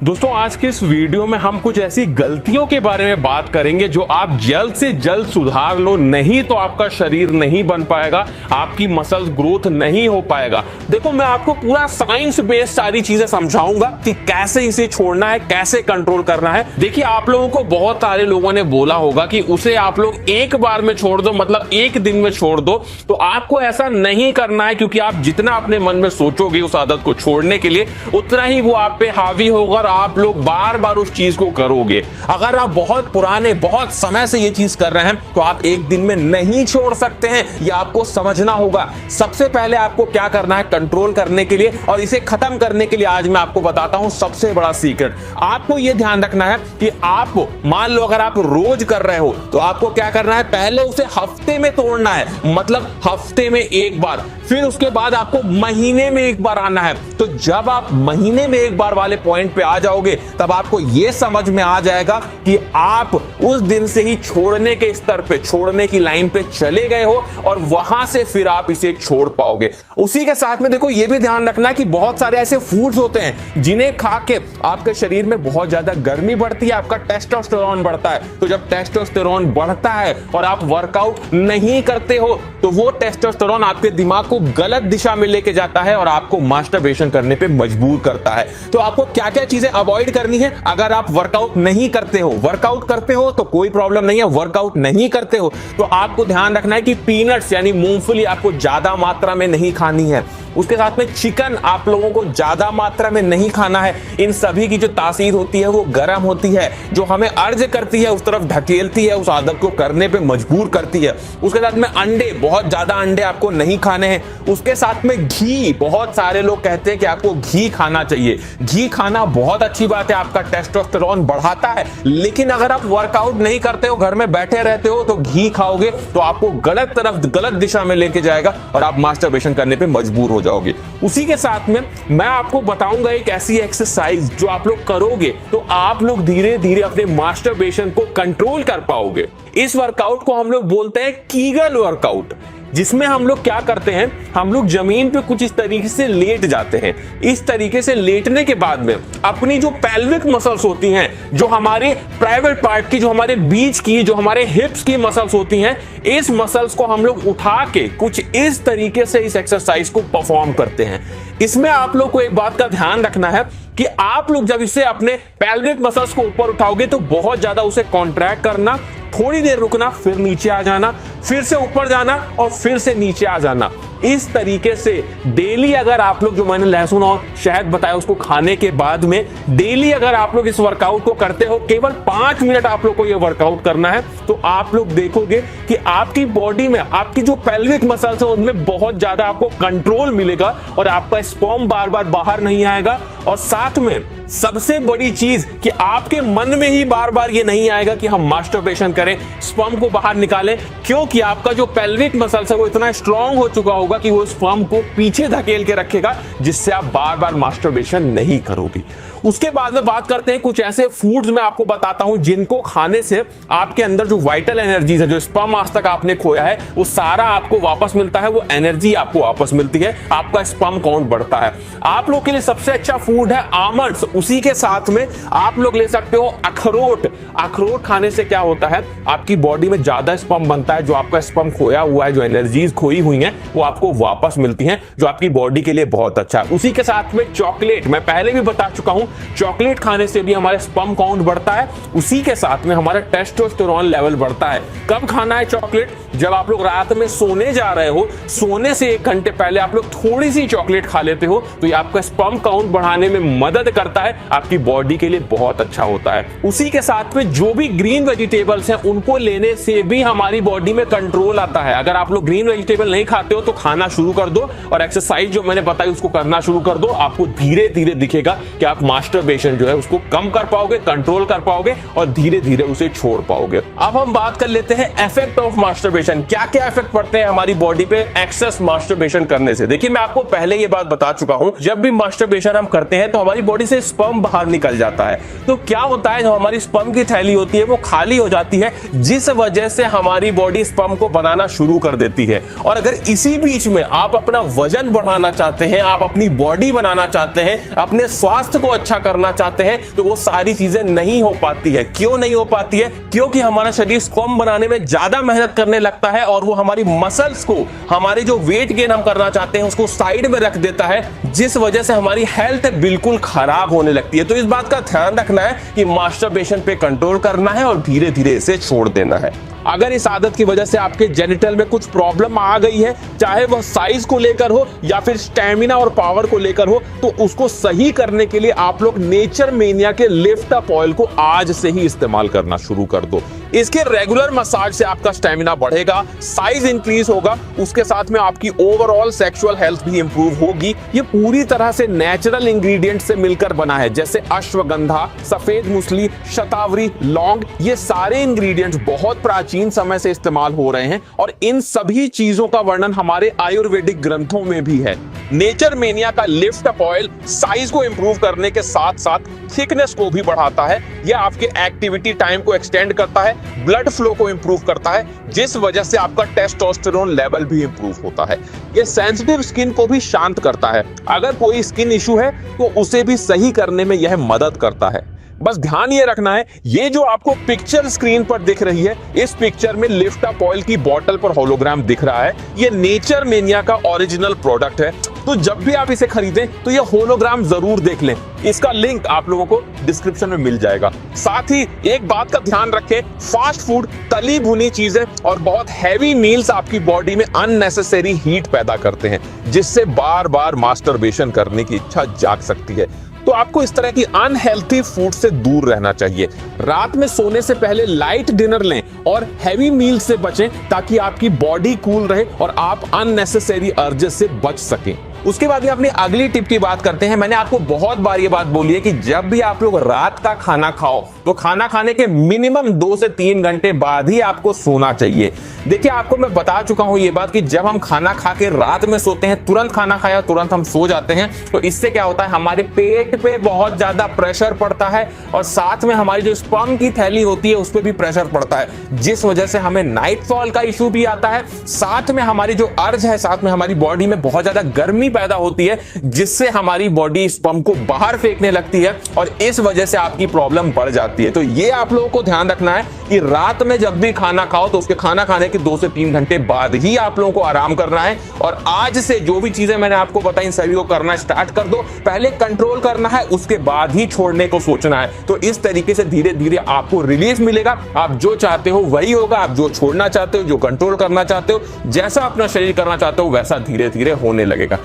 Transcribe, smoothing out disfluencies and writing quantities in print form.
दोस्तों आज के इस वीडियो में हम कुछ ऐसी गलतियों के बारे में बात करेंगे जो आप जल्द से जल्द सुधार लो, नहीं तो आपका शरीर नहीं बन पाएगा, आपकी मसल्स ग्रोथ नहीं हो पाएगा। देखो मैं आपको पूरा साइंस बेस्ड सारी चीजें समझाऊंगा कि कैसे इसे छोड़ना है, कैसे कंट्रोल करना है। देखिए आप लोगों को बहुत सारे लोगों ने बोला होगा कि उसे आप लोग एक बार में छोड़ दो, मतलब एक दिन में छोड़ दो। तो आपको ऐसा नहीं करना है, क्योंकि आप जितना अपने मन में सोचोगे उस आदत को छोड़ने के लिए, उतना ही वो आप पे हावी होगा, आप लोग बार बार उस चीज को करोगे। अगर आप बहुत पुराने बहुत समय से ये चीज कर रहे हैं तो आप एक दिन में नहीं छोड़ सकते हैं, ये आपको समझना होगा। सबसे पहले आपको क्या करना है कंट्रोल करने के लिए और इसे खत्म करने के लिए, आज मैं आपको बताता हूं सबसे बड़ा सीक्रेट। आपको यह ध्यान रखना है कि आप मान लो अगर आप रोज कर रहे हो तो आपको क्या करना है, पहले उसे हफ्ते में तोड़ना है, मतलब हफ्ते में एक बार, फिर उसके बाद आपको महीने में एक बार आना है। तो जब आप महीने में एक बार वाले पॉइंट पे आ जाओगे तब आपको यह समझ में आ जाएगा कि आप उस दिन से ही छोड़ने के स्तर पे, छोड़ने की लाइन पे चले गए हो और वहां से फिर आप इसे छोड़ पाओगे। उसी के साथ में देखो ये भी ध्यान रखना कि बहुत सारे ऐसे फूड्स होते हैं जिन्हें खा के आपके शरीर में बहुत ज्यादा गर्मी बढ़ती है, आपका टेस्टोस्टेरोन बढ़ता है। तो जब टेस्टोस्टेरोन बढ़ता है और आप वर्कआउट नहीं करते हो तो वो टेस्टोस्टेरोन आपके दिमाग को गलत दिशा में लेके जाता है और आपको मास्टरबेशन करने पे मजबूर करता है। तो आपको क्या क्या चीजें अवॉइड करनी है अगर आप वर्कआउट नहीं करते हो। वर्कआउट करते हो तो कोई प्रॉब्लम नहीं है, वर्कआउट नहीं करते हो तो आपको ध्यान रखना है कि पीनट्स यानी मूंगफली आपको ज्यादा मात्रा में नहीं खानी है। उसके साथ में चिकन आप लोगों को ज्यादा मात्रा में नहीं खाना है। इन सभी की जो तासीर होती है वो गर्म होती है, जो हमें अर्ज करती है उस तरफ ढकेलती है, उस आदत को करने पे मजबूर करती है। उसके साथ में अंडे, बहुत ज्यादा अंडे आपको नहीं खाने हैं। उसके साथ में घी, बहुत सारे लोग कहते हैं कि आपको घी खाना चाहिए। घी खाना बहुत अच्छी बात है, आपका टेस्टोस्टेरोन बढ़ाता है, लेकिन अगर आप वर्कआउट नहीं करते हो, घर में बैठे रहते हो तो घी खाओगे तो आपको गलत दिशा में लेके जाएगा और आप मास्टरबेशन करने पे मजबूर हो जाओगे। उसी के साथ में मैं आपको बताऊंगा एक ऐसी एक्सरसाइज जो आप लोग करोगे तो आप लोग धीरे धीरे अपने मास्टरबेशन को कंट्रोल कर पाओगे। इस वर्कआउट को हम लोग बोलते हैं कीगल वर्कआउट, जिसमें हम लोग क्या करते हैं, हम लोग जमीन पे कुछ इस तरीके से लेट जाते हैं। इस तरीके से लेटने के बाद में अपनी जो पेल्विक मसल्स होती हैं, जो हमारे प्राइवेट पार्ट की, जो हमारे बीच की, जो हमारे हिप्स की मसल्स होती हैं, इस मसल्स को हम लोग उठा के कुछ इस तरीके से इस एक्सरसाइज को परफॉर्म करते हैं। इसमें आप लोग को एक बात का ध्यान रखना है कि आप लोग जब इसे अपने पेल्विक मसल्स को ऊपर उठाओगे तो बहुत ज्यादा उसे कॉन्ट्रैक्ट करना, थोड़ी देर रुकना, फिर नीचे आ जाना, फिर से ऊपर जाना और फिर से नीचे आ जाना। इस तरीके से डेली अगर आप लोग, जो मैंने लहसुन और शहद बताया उसको खाने के बाद में डेली अगर आप लोग इस वर्कआउट को करते हो, केवल 5 मिनट आप लोग को यह वर्कआउट करना है, तो आप लोग देखोगे कि आपकी बॉडी में आपकी जो पेल्विक मसल्स है उनमें बहुत ज्यादा आपको कंट्रोल मिलेगा और आपका स्पर्म बार बार बाहर नहीं आएगा। और साथ में सबसे बड़ी चीज कि आपके मन में ही बार बार ये नहीं आएगा कि हम मास्टरबेशन करें, स्पर्म को बाहर निकालें, क्योंकि आपका जो पेल्विक मसल्स है वो इतना स्ट्रांग हो चुका होगा कि वो स्पर्म को पीछे धकेल के रखेगा, जिससे आप बार बार मास्टरबेशन नहीं करोगे। उसके बाद में बात करते हैं कुछ ऐसे फूड्स मैं आपको बताता हूं जिनको खाने से आपके अंदर जो वाइटल एनर्जीज है, जो स्पर्म आज तक आपने खोया है, वो सारा आपको वापस मिलता है, वो एनर्जी आपको वापस मिलती है, आपका स्पर्म काउंट बढ़ता है। आप लोग के लिए सबसे अच्छा फूड है आमंड्स। उसी के साथ में आप लोग ले सकते हो अखरोट। अखरोट खाने से क्या होता है, आपकी बॉडी में ज्यादा स्पर्म बनता है, जो आपका स्पर्म खोया हुआ है, जो एनर्जीज खोई हुई हैं वो आपको वापस मिलती हैं, जो आपकी बॉडी के लिए बहुत अच्छा है। उसी के साथ में चॉकलेट, मैं पहले भी बता चुका हूं, चॉकलेट खाने से भी हमारे स्पर्म काउंट बढ़ता है। उसी के साथ में हमारा टेस्टोस्टेरोन लेवल बढ़ता है। कब खाना है चॉकलेट, जब आप लोग रात में सोने जा रहे हो, सोने से 1 घंटे पहले आप लोग थोड़ी सी चॉकलेट खा लेते हो तो ये आपका स्पर्म काउंट बढ़ाने में मदद करता है, आपकी बॉडी के लिए बहुत अच्छा होता है। उसी के साथ में जो भी ग्रीन वेजिटेबल्स हैं उनको लेने से भी हमारी बॉडी में कंट्रोल आता है। अगर आप लोग ग्रीन वेजिटेबल नहीं खाते हो तो खाना शुरू कर दो और एक्सरसाइज जो मैंने बताई उसको करना शुरू कर दो। आपको धीरे धीरे दिखेगा कि आप मास्टरबेशन जो है उसको कम कर पाओगे, कंट्रोल कर पाओगे और धीरे धीरे उसे छोड़ पाओगे। अब हम बात कर लेते हैं इफेक्ट ऑफ मास्टरबेशन, क्या क्या इफेक्ट पड़ते हैं हमारी बॉडी पे एक्सेस मास्टरबेशन करने से। देखिए मैं आपको पहले ये बात बता चुका हूं, जब भी मास्टरबेशन हम करते हैं तो हमारी बॉडी से स्पर्म बाहर निकल जाता है। तो क्या होता है, जो हमारी स्पर्म की थैली होती है वो खाली हो जाती है, जिस वजह से हमारी बॉडी स्पर्म को बनाना शुरू कर देती है। और अगर इसी बीच में आप अपना वजन बढ़ाना चाहते हैं, आप अपनी बॉडी बनाना चाहते हैं, अपने स्वास्थ्य को अच्छा अच्छा करना चाहते हैं तो वो सारी चीजें नहीं हो पाती है। क्यों नहीं हो पाती है? क्योंकि हमारा शरीर स्पर्म बनाने में ज्यादा मेहनत करने लगता है और वो हमारी मसल्स को, हमारे जो वेट गेन हम करना चाहते हैं उसको साइड में रख देता है, जिस वजह से हमारी हेल्थ बिल्कुल खराब होने लगती है। तो इस बात का ध्यान रखना है कि मास्टरबेशन पे कंट्रोल करना है और धीरे धीरे इसे छोड़ देना है। अगर इस आदत की वजह से आपके जेनिटल में कुछ प्रॉब्लम आ गई है, चाहे वह साइज को लेकर हो या फिर स्टैमिना और पावर को लेकर हो, तो उसको सही करने के लिए आप लोग नेचर मेनिया के लिफ्ट अप ऑयल को आज से ही इस्तेमाल करना शुरू कर दो। इसके रेगुलर मसाज से आपका स्टैमिना बढ़ेगा, साइज इंक्रीज होगा, उसके साथ में आपकी ओवरऑल सेक्सुअल हेल्थ भी इंप्रूव होगी। ये पूरी तरह से नेचुरल इंग्रेडिएंट से मिलकर बना है, जैसे अश्वगंधा, सफेद मूसली, शतावरी, लौंग। ये सारे इंग्रेडिएंट्स बहुत प्राचीन समय से इस्तेमाल हो रहे हैं और इन सभी चीजों का वर्णन हमारे आयुर्वेदिक ग्रंथों में भी है। नेचर मेनिया का लिफ्ट अप ऑयल साइज को इंप्रूव करने के साथ साथ थिकनेस को भी बढ़ाता है। यह आपके एक्टिविटी टाइम को एक्सटेंड करता है, ब्लड फ्लो को इंप्रूव करता है, जिस वजह से आपका टेस्टोस्टेरोन लेवल भी इंप्रूव होता है। यह सेंसिटिव स्किन को भी शांत करता है। अगर कोई स्किन इशू है तो उसे भी सही करने में यह मदद करता है। बस ध्यान ये रखना है, ये जो आपको पिक्चर स्क्रीन पर दिख रही है, इस पिक्चर में लिफ्ट अप ऑयल की बोतल पर होलोग्राम दिख रहा है। ये नेचर मेनिया का ओरिजिनल प्रोडक्ट है। तो जब भी आप इसे खरीदें तो ये होलोग्राम जरूर देख लें। इसका लिंक आप लोगों को डिस्क्रिप्शन में मिल जाएगा। साथ ही एक बात का ध्यान रखें, फास्ट फूड, तली भुनी चीजें और बहुत हैवी मील्स आपकी बॉडी में अननेसेसरी हीट पैदा करते हैं, जिससे बार बार मास्टरबेशन करने की इच्छा जाग सकती है। तो आपको इस तरह की अनहेल्थी फूड से दूर रहना चाहिए। रात में सोने से पहले लाइट डिनर लें और हैवी मील से बचें, ताकि आपकी बॉडी कूल रहे और आप अननेसेसरी अर्जेस से बच सकें। उसके बाद में अपनी अगली टिप की बात करते हैं। मैंने आपको बहुत बार ये बात बोली है कि जब भी आप लोग रात का खाना खाओ तो खाना खाने के मिनिमम 2 से 3 घंटे बाद ही आपको सोना चाहिए। देखिए, आपको मैं बता चुका हूं ये बात कि जब हम खाना खा के रात में सोते हैं, तुरंत खाना खाया तुरंत हम सो जाते हैं, तो इससे क्या होता है, हमारे पेट पे बहुत ज्यादा प्रेशर पड़ता है और साथ में हमारी जो स्पर्म की थैली होती है उस पर भी प्रेशर पड़ता है, जिस वजह से हमें नाइट फॉल का इशू भी आता है। साथ में हमारी जो अर्ज है, साथ में हमारी बॉडी में बहुत ज्यादा गर्मी पैदा होती है, जिससे हमारी बॉडी स्पर्म को बाहर फेंकने लगती है और इस वजह से आपकी प्रॉब्लम बढ़ जाती है। तो ये आप लोगों को ध्यान रखना है कि रात में जब भी खाना खाओ तो उसके खाना खाने के 2 से 3 घंटे बाद ही आप लोगों को आराम करना है। और आज से जो भी चीजें मैंने आपको बताई, इन सभी को करना स्टार्ट कर दो। पहले कंट्रोल करना है, उसके बाद ही छोड़ने को सोचना है। तो इस तरीके से धीरे धीरे आपको रिलीफ मिलेगा। आप जो चाहते हो वही होगा। आप जो छोड़ना चाहते हो, जो कंट्रोल करना चाहते हो, जैसा अपना शरीर करना चाहते हो, वैसा धीरे धीरे होने लगेगा।